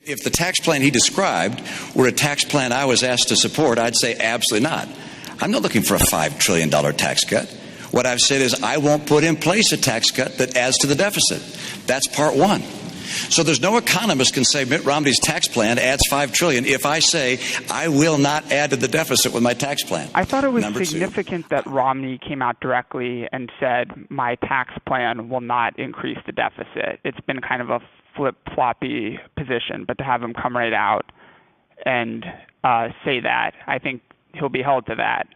If the tax plan he described were a tax plan I was asked to support, I'd say absolutely not. I'm not looking for a $5 trillion tax cut. What I've said is I won't put in place a tax cut that adds to the deficit. That's part one. So there's no economist can say Mitt Romney's tax plan adds $5 trillion if I say I will not add to the deficit with my tax plan. I thought it was significant that Romney came out directly and said my tax plan will not increase the deficit. It's been kind of a flip-floppy position, but to have him come right out and say that, I think he'll be held to that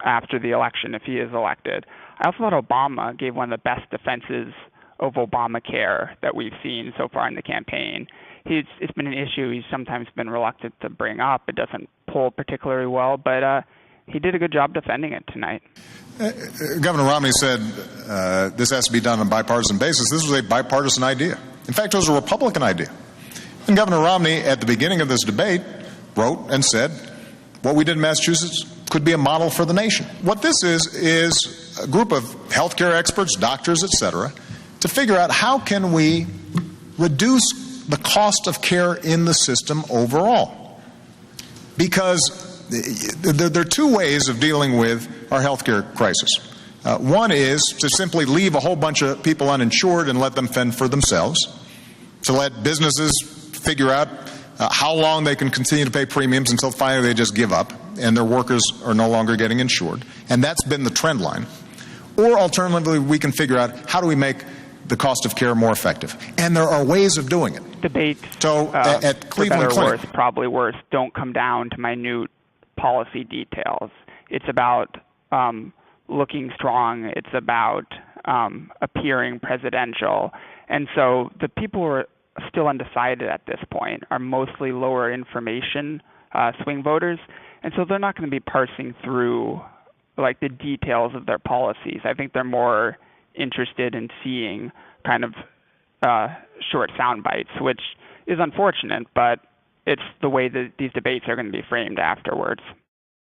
after the election if he is elected. I also thought Obama gave one of the best defenses of Obamacare that we've seen so far in the campaign. It's been an issue he's sometimes been reluctant to bring up. It doesn't poll particularly well, but he did a good job defending it tonight. Governor Romney said this has to be done on a bipartisan basis. This was a bipartisan idea. In fact, it was a Republican idea. And Governor Romney, at the beginning of this debate, wrote and said, what we did in Massachusetts could be a model for the nation. What this is a group of healthcare experts, doctors, et cetera, to figure out how can we reduce the cost of care in the system overall. Because there are two ways of dealing with our healthcare crisis. One is to simply leave a whole bunch of people uninsured and let them fend for themselves, to let businesses figure out how long they can continue to pay premiums until finally they just give up and their workers are no longer getting insured. And that's been the trend line. Or alternatively, we can figure out how do we make the cost of care more effective. And there are ways of doing it. Debates, so at Cleveland for better or Clinic, worse, probably worse, don't come down to minute policy details. It's about looking strong. It's about appearing presidential. And so the people who are still undecided at this point are mostly lower information swing voters. And so they're not going to be parsing through like the details of their policies. I think they're more interested in seeing kind of short sound bites, which is unfortunate, but it's the way that these debates are going to be framed afterwards.